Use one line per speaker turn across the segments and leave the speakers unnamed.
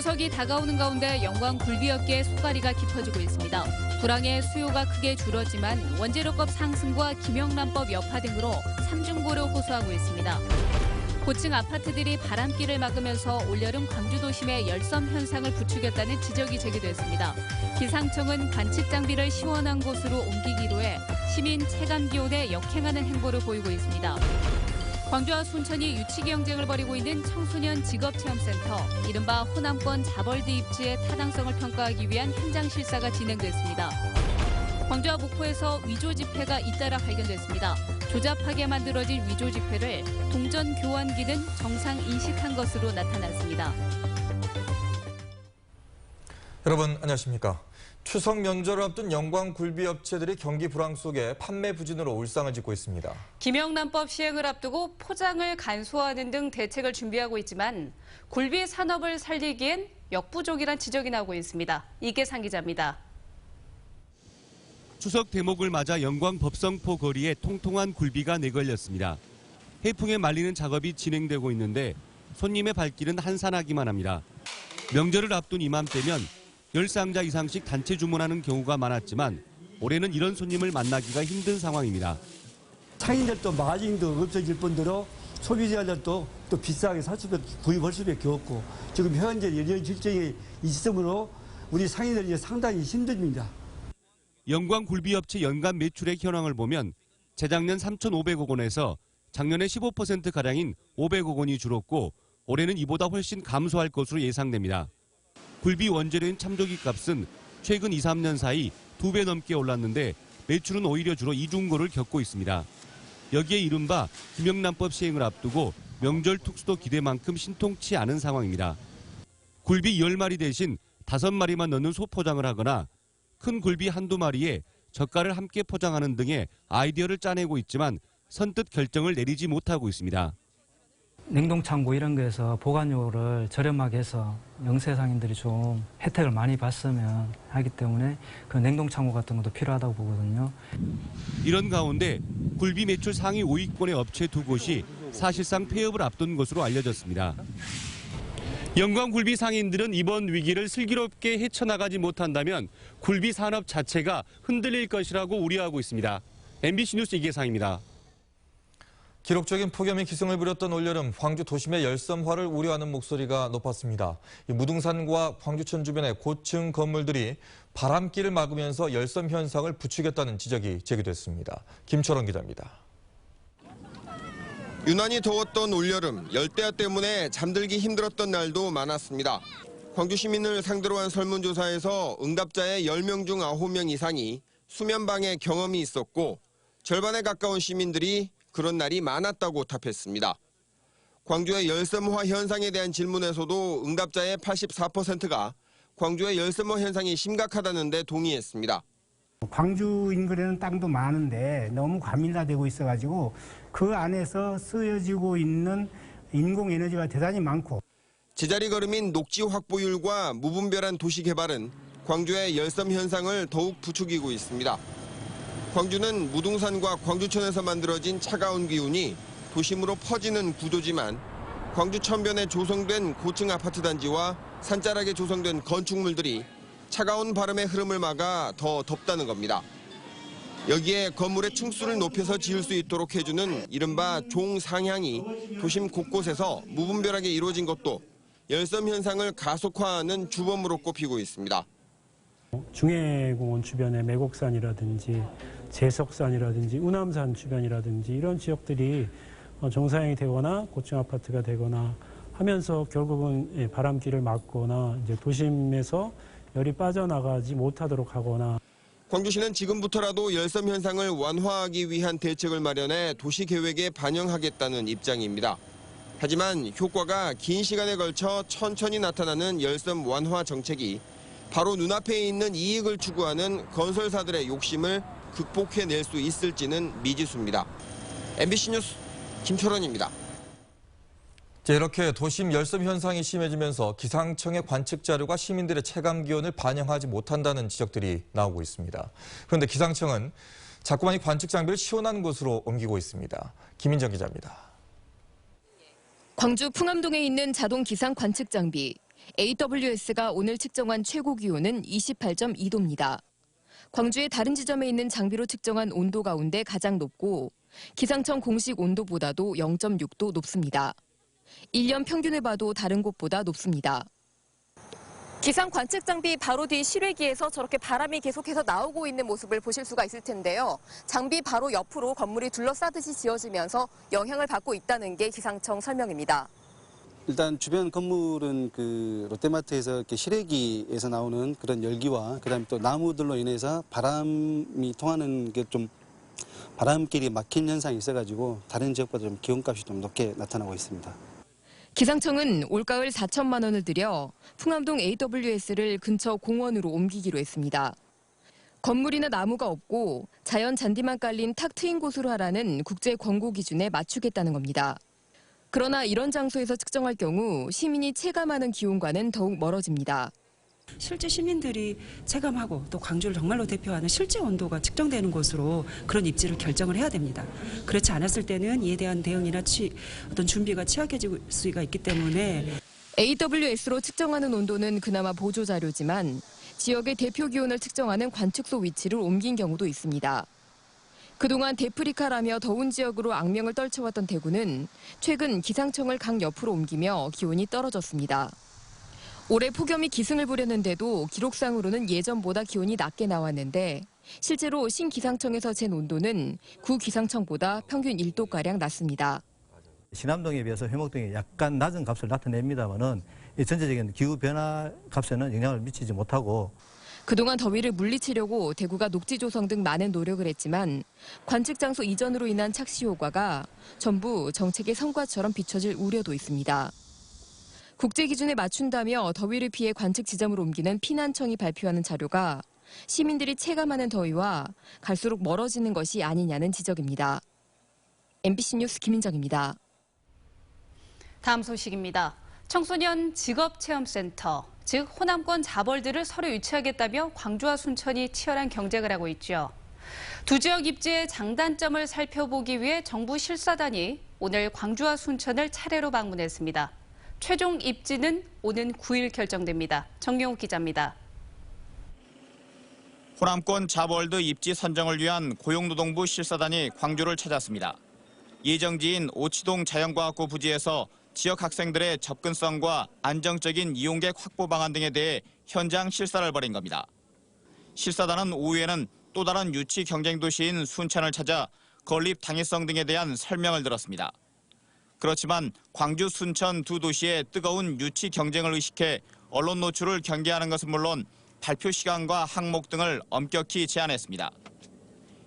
추석이 다가오는 가운데 영광 굴비업계의 속앓이가 깊어지고 있습니다. 불황의 수요가 크게 줄었지만 원재료값 상승과 김영란법 여파 등으로 삼중고를 호소하고 있습니다. 고층 아파트들이 바람길을 막으면서 올여름 광주 도심의 열섬 현상을 부추겼다는 지적이 제기됐습니다. 기상청은 관측 장비를 시원한 곳으로 옮기기로 해 시민 체감 기온에 역행하는 행보를 보이고 있습니다. 광주와 순천이 유치 경쟁을 벌이고 있는 청소년 직업체험센터, 이른바 호남권 자벌드 입지의 타당성을 평가하기 위한 현장 실사가 진행됐습니다. 광주와 목포에서 위조 지폐가 잇따라 발견됐습니다. 조잡하게 만들어진 위조 지폐를 동전 교환기는 정상 인식한 것으로 나타났습니다.
여러분 안녕하십니까? 추석 명절을 앞둔 영광 굴비 업체들이 경기 불황 속에 판매 부진으로 울상을 짓고 있습니다.
김영란법 시행을 앞두고 포장을 간소화하는 등 대책을 준비하고 있지만 굴비 산업을 살리기엔 역부족이란 지적이 나오고 있습니다. 이계상 기자입니다.
추석 대목을 맞아 영광 법성포 거리에 통통한 굴비가 내걸렸습니다. 해풍에 말리는 작업이 진행되고 있는데 손님의 발길은 한산하기만 합니다. 명절을 앞둔 이맘때면 10상자 이상씩 단체 주문하는 경우가 많았지만 올해는 이런 손님을 만나기가 힘든 상황입니다.
상인들도 마진도 없어질 뿐더러 소비자들도 또 비싸게 구입할 수밖에 없고 지금 현재 이런 실정이 있으므로 우리 상인들이 상당히 힘듭니다.
영광 굴비업체 연간 매출액 현황을 보면 재작년 3,500억 원에서 작년에 15%가량인 500억 원이 줄었고 올해는 이보다 훨씬 감소할 것으로 예상됩니다. 굴비 원재료인 참조기 값은 최근 2, 3년 사이 2배 넘게 올랐는데 매출은 오히려 줄어 이중고를 겪고 있습니다. 여기에 이른바 김영란법 시행을 앞두고 명절 특수도 기대만큼 신통치 않은 상황입니다. 굴비 10마리 대신 5마리만 넣는 소포장을 하거나 큰 굴비 한두 마리에 젓갈을 함께 포장하는 등의 아이디어를 짜내고 있지만 선뜻 결정을 내리지 못하고 있습니다.
냉동창고 이런 거에서 보관료를 저렴하게 해서 영세상인들이 좀 혜택을 많이 봤으면 하기 때문에 그 냉동창고 같은 것도 필요하다고 보거든요.
이런 가운데 굴비 매출 상위 5위권의 업체 2곳이 사실상 폐업을 앞둔 것으로 알려졌습니다. 영광 굴비 상인들은 이번 위기를 슬기롭게 헤쳐나가지 못한다면 굴비 산업 자체가 흔들릴 것이라고 우려하고 있습니다. MBC 뉴스 이계상입니다.
기록적인 폭염이 기승을 부렸던 올여름 광주 도심의 열섬화를 우려하는 목소리가 높았습니다. 무등산과 광주천 주변의 고층 건물들이 바람길을 막으면서 열섬 현상을 부추겼다는 지적이 제기됐습니다. 김철원 기자입니다.
유난히 더웠던 올여름, 열대야 때문에 잠들기 힘들었던 날도 많았습니다. 광주 시민을 상대로 한 설문조사에서 응답자의 10명 중 9명 이상이 수면방해 경험이 있었고 절반에 가까운 시민들이 그런 날이 많았다고 답했습니다. 광주의 열섬화 현상에 대한 질문에서도 응답자의 84%가 광주의 열섬화 현상이 심각하다는 데 동의했습니다.
광주 인근에는 땅도 많은데 너무 과밀화되고 있어가지고 그 안에서 쓰여지고 있는 인공에너지가 대단히 많고
제자리 걸음인 녹지 확보율과 무분별한 도시 개발은 광주의 열섬 현상을 더욱 부추기고 있습니다. 광주는 무등산과 광주천에서 만들어진 차가운 기운이 도심으로 퍼지는 구조지만 광주 천변에 조성된 고층 아파트 단지와 산자락에 조성된 건축물들이 차가운 바람의 흐름을 막아 더 덥다는 겁니다. 여기에 건물의 층수를 높여서 지을 수 있도록 해주는 이른바 종상향이 도심 곳곳에서 무분별하게 이루어진 것도 열섬 현상을 가속화하는 주범으로 꼽히고 있습니다.
중해공원 주변의 매곡산이라든지 제석산이라든지 우남산 주변이라든지 이런 지역들이 정상향이 되거나 고층 아파트가 되거나 하면서 결국은 바람길을 막거나 이제 도심에서 열이 빠져나가지 못하도록 하거나.
광주시는 지금부터라도 열섬 현상을 완화하기 위한 대책을 마련해 도시계획에 반영하겠다는 입장입니다. 하지만 효과가 긴 시간에 걸쳐 천천히 나타나는 열섬 완화 정책이 바로 눈앞에 있는 이익을 추구하는 건설사들의 욕심을 극복해낼 수 있을지는 미지수입니다. MBC 뉴스 김철원입니다.
이렇게 도심 열섬 현상이 심해지면서 기상청의 관측 자료가 시민들의 체감 기온을 반영하지 못한다는 지적들이 나오고 있습니다. 그런데 기상청은 자꾸만 이 관측 장비를 시원한 곳으로 옮기고 있습니다. 김인정 기자입니다.
광주 풍암동에 있는 자동 기상 관측 장비. AWS가 오늘 측정한 최고 기온은 28.2도입니다. 광주의 다른 지점에 있는 장비로 측정한 온도 가운데 가장 높고 기상청 공식 온도보다도 0.6도 높습니다. 1년 평균을 봐도 다른 곳보다 높습니다. 기상 관측 장비 바로 뒤 실외기에서 저렇게 바람이 계속해서 나오고 있는 모습을 보실 수가 있을 텐데요. 장비 바로 옆으로 건물이 둘러싸듯이 지어지면서 영향을 받고 있다는 게 기상청 설명입니다.
일단 주변 건물은 그 롯데마트에서 이렇게 실외기에서 나오는 그런 열기와 그다음에 또 나무들로 인해서 바람이 통하는 게 좀 바람길이 막힌 현상이 있어가지고 다른 지역보다 좀 기온값이 좀 높게 나타나고 있습니다.
기상청은 올가을 4천만 원을 들여 풍암동 AWS를 근처 공원으로 옮기기로 했습니다. 건물이나 나무가 없고 자연 잔디만 깔린 탁 트인 곳으로 하라는 국제 권고 기준에 맞추겠다는 겁니다. 그러나 이런 장소에서 측정할 경우 시민이 체감하는 기온과는 더욱 멀어집니다.
실제 시민들이 체감하고 또 광주를 정말로 대표하는 실제 온도가 측정되는 곳으로 그런 입지를 결정을 해야 됩니다. 그렇지 않았을 때는 이에 대한 대응이나 어떤 준비가 취약해질 수가 있기 때문에
AWS로 측정하는 온도는 그나마 보조 자료지만 지역의 대표 기온을 측정하는 관측소 위치를 옮긴 경우도 있습니다. 그동안 데프리카라며 더운 지역으로 악명을 떨쳐왔던 대구는 최근 기상청을 강 옆으로 옮기며 기온이 떨어졌습니다. 올해 폭염이 기승을 부렸는데도 기록상으로는 예전보다 기온이 낮게 나왔는데 실제로 신기상청에서 잰 온도는 구기상청보다 평균 1도가량 낮습니다.
신암동에 비해서 회목동이 약간 낮은 값을 나타냅니다만은 전체적인 기후 변화 값에는 영향을 미치지 못하고
그동안 더위를 물리치려고 대구가 녹지 조성 등 많은 노력을 했지만 관측 장소 이전으로 인한 착시 효과가 전부 정책의 성과처럼 비춰질 우려도 있습니다. 국제 기준에 맞춘다며 더위를 피해 관측 지점으로 옮기는 피난청이 발표하는 자료가 시민들이 체감하는 더위와 갈수록 멀어지는 것이 아니냐는 지적입니다. MBC 뉴스 김인정입니다.
다음 소식입니다. 청소년 직업체험센터, 즉 호남권 자벌들을 서로 유치하겠다며 광주와 순천이 치열한 경쟁을 하고 있죠. 두 지역 입지의 장단점을 살펴보기 위해 정부 실사단이 오늘 광주와 순천을 차례로 방문했습니다. 최종 입지는 오는 9일 결정됩니다. 정경욱 기자입니다.
호남권 자벌드 입지 선정을 위한 고용노동부 실사단이 광주를 찾았습니다. 예정지인 오치동 자연과학고 부지에서 지역 학생들의 접근성과 안정적인 이용객 확보 방안 등에 대해 현장 실사를 벌인 겁니다. 실사단은 오후에는 또 다른 유치 경쟁 도시인 순천을 찾아 건립 당위성 등에 대한 설명을 들었습니다. 그렇지만 광주, 순천 두 도시의 뜨거운 유치 경쟁을 의식해 언론 노출을 경계하는 것은 물론 발표 시간과 항목 등을 엄격히 제한했습니다.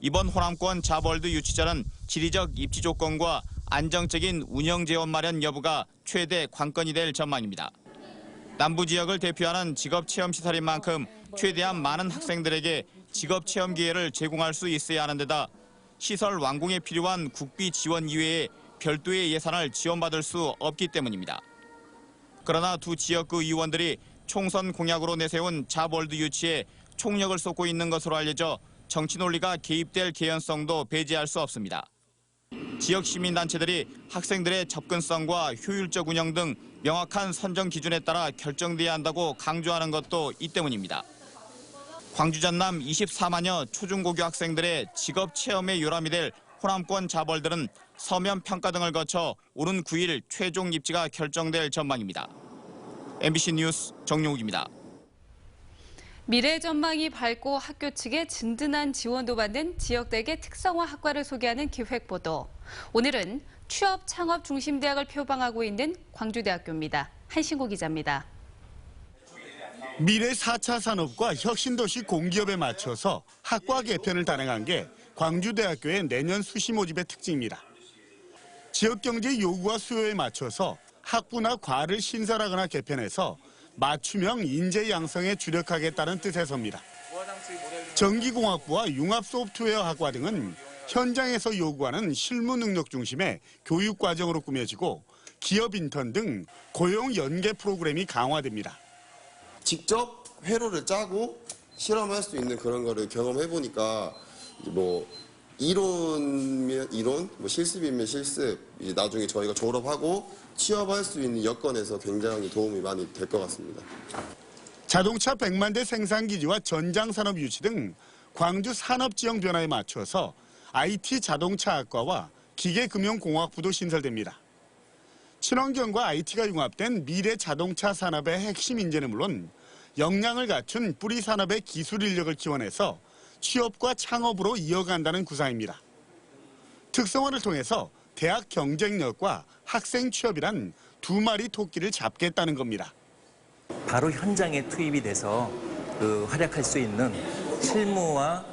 이번 호남권 자벌드 유치전은 지리적 입지 조건과 안정적인 운영 재원 마련 여부가 최대 관건이 될 전망입니다. 남부 지역을 대표하는 직업체험시설인 만큼 최대한 많은 학생들에게 직업체험 기회를 제공할 수 있어야 하는 데다 시설 완공에 필요한 국비 지원 이외에 별도의 예산을 지원받을 수 없기 때문입니다. 그러나 두 지역구 의원들이 총선 공약으로 내세운 자벌드 유치에 총력을 쏟고 있는 것으로 알려져 정치 논리가 개입될 개연성도 배제할 수 없습니다. 지역 시민단체들이 학생들의 접근성과 효율적 운영 등 명확한 선정 기준에 따라 결정돼야 한다고 강조하는 것도 이 때문입니다. 광주 전남 24만여 초중고교 학생들의 직업 체험에 요람이 될 호남권 자벌들은 서면 평가 등을 거쳐 오는 9일 최종 입지가 결정될 전망입니다. MBC 뉴스 정용욱입니다.
미래 전망이 밝고 학교 측의 든든한 지원도 받는 지역대학의 특성화 학과를 소개하는 기획보도. 오늘은 취업 창업 중심 대학을 표방하고 있는 광주대학교입니다. 한신고 기자입니다.
미래 4차 산업과 혁신도시 공기업에 맞춰서 학과 개편을 단행한 게 광주대학교의 내년 수시 모집의 특징입니다. 지역경제 요구와 수요에 맞춰서 학부나 과를 신설하거나 개편해서 맞춤형 인재 양성에 주력하겠다는 뜻에서입니다. 전기공학부와 융합소프트웨어 학과 등은 현장에서 요구하는 실무 능력 중심의 교육과정으로 꾸며지고 기업 인턴 등 고용 연계 프로그램이 강화됩니다.
직접 회로를 짜고 실험할 수 있는 그런 거를 경험해 보니까 이론이면 이론, 뭐 실습이면 실습, 이제 나중에 저희가 졸업하고 취업할 수 있는 여건에서 굉장히 도움이 많이 될 것 같습니다.
자동차 100만 대 생산 기지와 전장 산업 유치 등 광주 산업 지형 변화에 맞춰서 IT 자동차학과와 기계금융공학부도 신설됩니다. 친환경과 IT가 융합된 미래 자동차 산업의 핵심 인재는 물론 역량을 갖춘 뿌리 산업의 기술 인력을 지원해서 취업과 창업으로 이어간다는 구상입니다. 특성화를 통해서 대학 경쟁력과 학생 취업이란 두 마리 토끼를 잡겠다는 겁니다.
바로 현장에 투입이 돼서 활약할 수 있는 실무와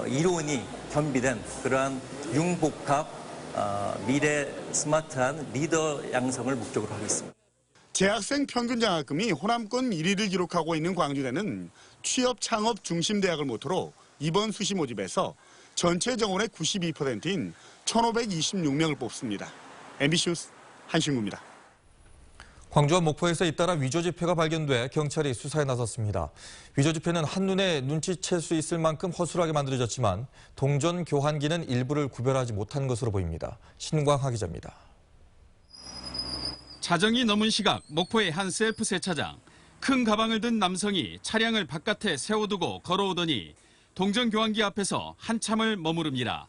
이론이 겸비된 그러한 융복합 미래 스마트한 리더 양성을 목적으로 하고 있습니다.
재학생 평균 장학금이 호남권 1위를 기록하고 있는 광주대는 취업 창업 중심 대학을 모토로 이번 수시 모집에서 전체 정원의 92%인 1,526명을 뽑습니다. MBC 뉴스 한신구입니다.
광주와 목포에서 잇따라 위조 지폐가 발견돼 경찰이 수사에 나섰습니다. 위조 지폐는 한눈에 눈치챌 수 있을 만큼 허술하게 만들어졌지만 동전 교환기는 일부를 구별하지 못한 것으로 보입니다. 신광하 기자입니다.
자정이 넘은 시각 목포의 한 셀프 세차장. 큰 가방을 든 남성이 차량을 바깥에 세워두고 걸어오더니 동전 교환기 앞에서 한참을 머무릅니다.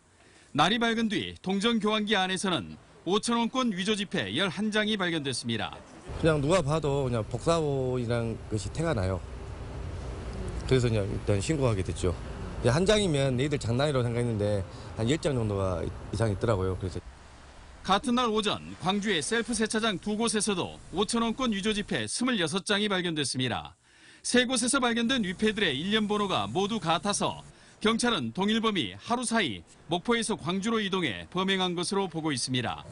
날이 밝은 뒤 동전 교환기 안에서는 5,000원권 위조 지폐 11장이 발견됐습니다.
그냥 누가 봐도 그냥 복사본이라는 것이 태가 나요. 그래서 그냥 일단 신고하게 됐죠. 한 장이면 너희들 장난이라고 생각했는데 한 10장 정도가 이상 있더라고요. 그래서
같은 날 오전 광주의 셀프 세차장 두 곳에서도 5,000원권 위조 지폐 26장이 발견됐습니다. 세 곳에서 발견된 위패들의 일련 번호가 모두 같아서 경찰은 동일범이 하루 사이 목포에서 광주로 이동해 범행한 것으로 보고 있습니다.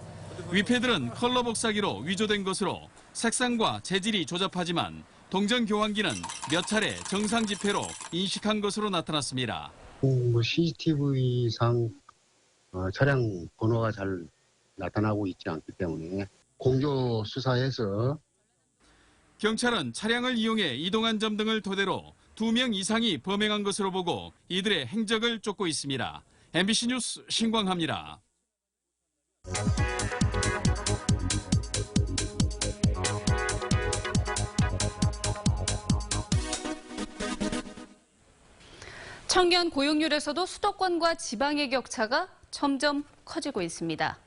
위패들은 컬러 복사기로 위조된 것으로 색상과 재질이 조잡하지만 동전 교환기는 몇 차례 정상 지폐로 인식한 것으로 나타났습니다.
CCTV상 차량 번호가 잘 나타나고 있지 않기 때문에 공조 수사해서
경찰은 차량을 이용해 이동한 점 등을 토대로 2명 이상이 범행한 것으로 보고 이들의 행적을 쫓고 있습니다. MBC 뉴스 신광하입니다.
청년 고용률에서도 수도권과 지방의 격차가 점점 커지고 있습니다.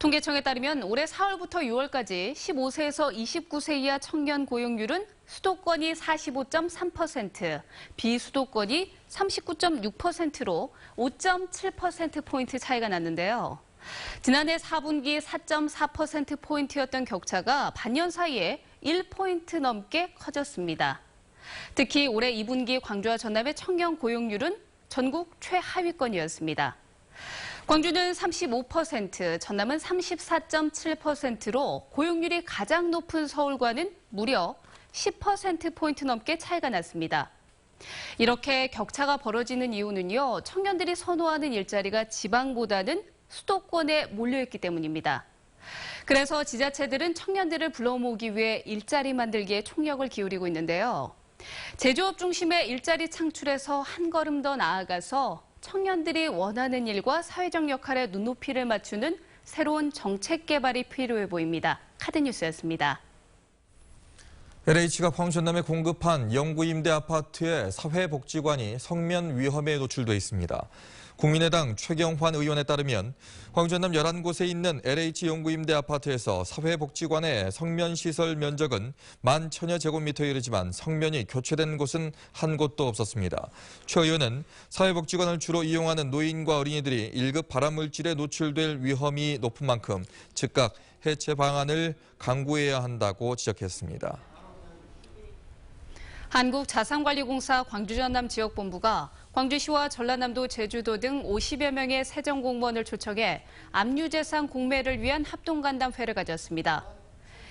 통계청에 따르면 올해 4월부터 6월까지 15세에서 29세 이하 청년 고용률은 수도권이 45.3%, 비수도권이 39.6%로 5.7%포인트 차이가 났는데요. 지난해 4분기 4.4%포인트였던 격차가 반년 사이에 1포인트 넘게 커졌습니다. 특히 올해 2분기 광주와 전남의 청년 고용률은 전국 최하위권이었습니다. 광주는 35%, 전남은 34.7%로 고용률이 가장 높은 서울과는 무려 10%포인트 넘게 차이가 났습니다. 이렇게 격차가 벌어지는 이유는요, 청년들이 선호하는 일자리가 지방보다는 수도권에 몰려있기 때문입니다. 그래서 지자체들은 청년들을 불러 모으기 위해 일자리 만들기에 총력을 기울이고 있는데요. 제조업 중심의 일자리 창출에서 한 걸음 더 나아가서 청년들이 원하는 일과 사회적 역할에 눈높이를 맞추는 새로운 정책 개발이 필요해 보입니다. 카드뉴스였습니다.
LH가 광주 전남에 공급한 영구 임대 아파트의 사회복지관이 성면 위험에 노출돼 있습니다. 국민의당 최경환 의원에 따르면 광주 전남 11곳에 있는 LH 영구 임대 아파트에서 사회복지관의 성면시설 면적은 11,000여 제곱미터에 이르지만 성면이 교체된 곳은 한 곳도 없었습니다. 최 의원은 사회복지관을 주로 이용하는 노인과 어린이들이 1급 발암물질에 노출될 위험이 높은 만큼 즉각 해체 방안을 강구해야 한다고 지적했습니다.
한국자산관리공사 광주전남 지역본부가 광주시와 전라남도, 제주도 등 50여 명의 세정공무원을 초청해 압류재산 공매를 위한 합동간담회를 가졌습니다.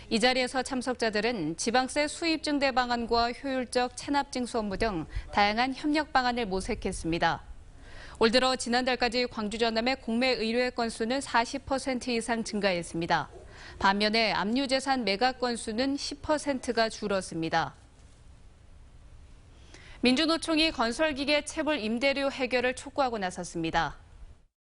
이 자리에서 참석자들은 지방세 수입 증대 방안과 효율적 체납 징수 업무 등 다양한 협력 방안을 모색했습니다. 올 들어 지난달까지 광주 전남의 공매 의뢰 건수는 40% 이상 증가했습니다. 반면에 압류재산 매각 건수는 10%가 줄었습니다. 민주노총이 건설기계 체불 임대료 해결을 촉구하고 나섰습니다.